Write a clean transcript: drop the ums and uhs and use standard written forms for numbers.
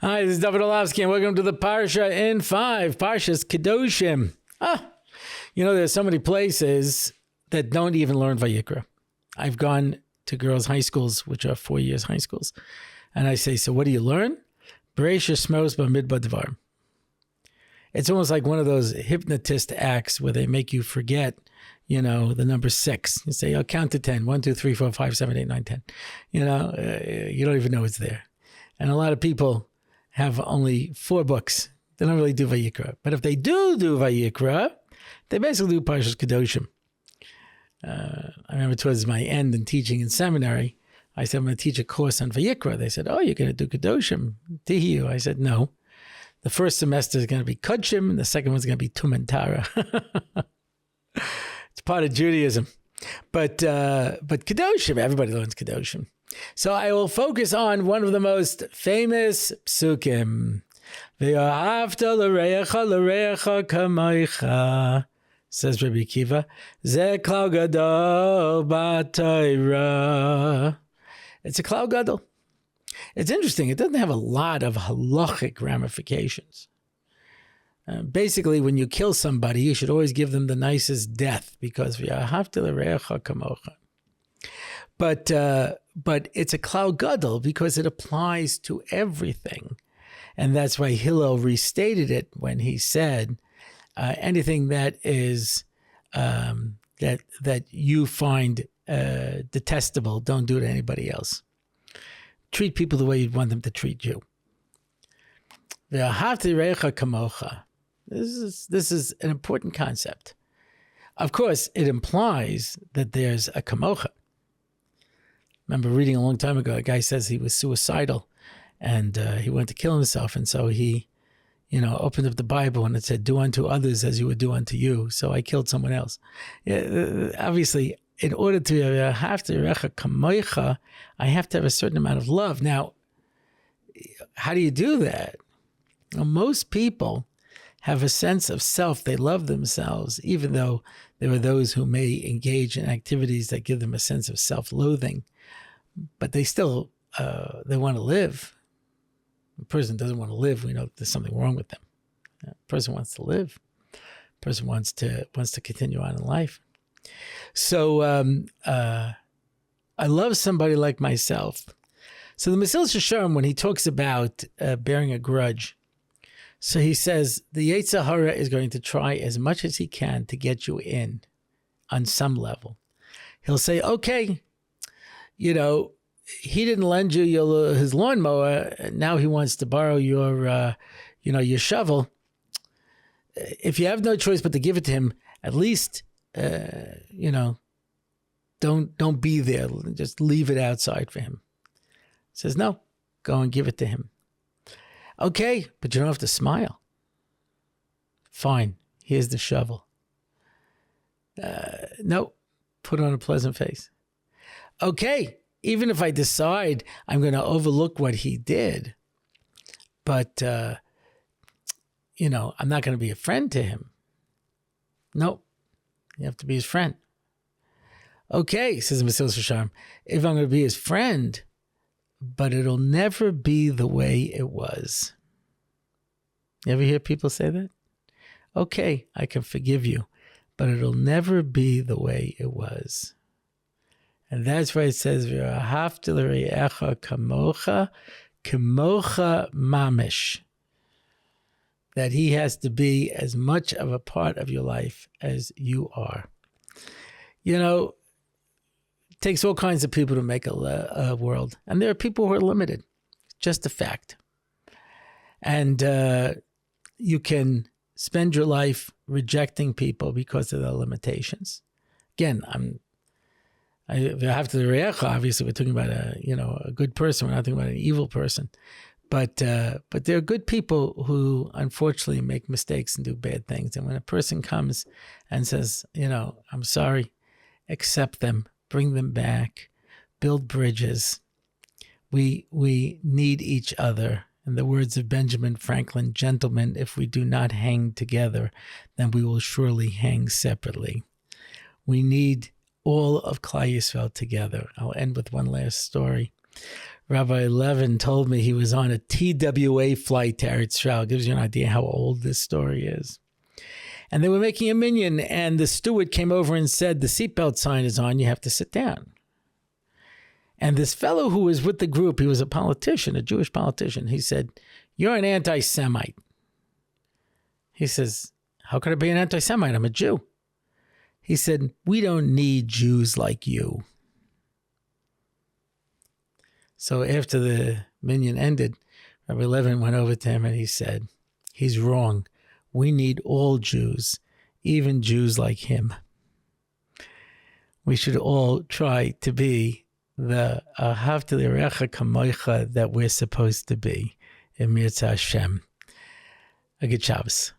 Hi, this is Dovid Orlofsky, and welcome to the Parsha in 5, Parsha's Kedoshim. There's so many places that don't even learn Vayikra. I've gone to girls' high schools, which are 4 years high schools, and I say, so what do you learn? Bereishis Shmos Bamidbar Dvar. It's almost like one of those hypnotist acts where they make you forget, the number 6. You say, I'll count to 10. 1, 2, 3, 4, 5, 7, 8, 9, 10. You don't even know it's there. And a lot of people have only 4 books. They don't really do Vayikra. But if they do Vayikra, they basically do Parshas Kedoshim. I remember towards my end in teaching in seminary, I said, I'm going to teach a course on Vayikra. They said, you're going to do Kedoshim, Tihiyu. I said, no. The first semester is going to be Kodshim, and the second one's going to be Tum and Tara. It's part of Judaism. But Kedoshim, everybody learns Kedoshim. So I will focus on one of the most famous psukim. ואהבת לרעך כמוך, says Rabbi Akiva. זה כלל גדול בתורה. It's a klal gadol. It's interesting. It doesn't have a lot of halachic ramifications. Basically, when you kill somebody, you should always give them the nicest death because ואהבת לרעך כמוך. But it's a klal gadol because it applies to everything. And that's why Hillel restated it when he said, anything that is that you find detestable, don't do it to anybody else. Treat people the way you'd want them to treat you. This is an important concept. Of course, it implies that there's a kemokha. Remember reading a long time ago, a guy says he was suicidal and he wanted to kill himself. And so he, opened up the Bible and it said, do unto others as you would do unto you. So I killed someone else. Obviously, in order to have to kemokha, I have to have a certain amount of love. Now, how do you do that? Well, most people have a sense of self. They love themselves, even though there are those who may engage in activities that give them a sense of self-loathing. But they still, they want to live. A person doesn't want to live. We know there's something wrong with them. A person wants to live. A person wants to continue on in life. So I love somebody like myself. So the Mesilas Yesharim, when he talks about bearing a grudge, so he says the Yetzer Hara is going to try as much as he can to get you in on some level. He'll say, okay, he didn't lend you his lawnmower. Now he wants to borrow your shovel. If you have no choice but to give it to him, at least, don't be there. Just leave it outside for him. He says, no, go and give it to him. Okay, but you don't have to smile. Fine, here's the shovel. No, put on a pleasant face. Okay, even if I decide I'm going to overlook what he did, but, I'm not going to be a friend to him. Nope, you have to be his friend. Okay, says Mesilas Yesharim, if I'm going to be his friend, but it'll never be the way it was. You ever hear people say that? Okay, I can forgive you, but it'll never be the way it was. And that's why it says, "V'ahavta l're'echa kemokha, kemokha mamish." That he has to be as much of a part of your life as you are. It takes all kinds of people to make a world. And there are people who are limited. Just a fact. And you can spend your life rejecting people because of their limitations. Again, obviously we're talking about a good person. We're not talking about an evil person. But there are good people who unfortunately make mistakes and do bad things. And when a person comes and says, I'm sorry, accept them, bring them back, build bridges. We need each other. In the words of Benjamin Franklin, gentlemen, if we do not hang together, then we will surely hang separately. We need all of Klal Yisrael together. I'll end with one last story. Rabbi Levin told me he was on a TWA flight to Eretz Yisrael. Gives you an idea how old this story is. And they were making a minyan, and the steward came over and said, the seatbelt sign is on, you have to sit down. And this fellow who was with the group, he was a politician, a Jewish politician. He said, you're an anti-Semite. He says, how could I be an anti-Semite? I'm a Jew. He said, we don't need Jews like you. So after the minyan ended, Rabbi Levin went over to him and he said, he's wrong. We need all Jews, even Jews like him. We should all try to be the ואהבת לרעך כמוך that we're supposed to be in Mirza Hashem. A good Shabbos.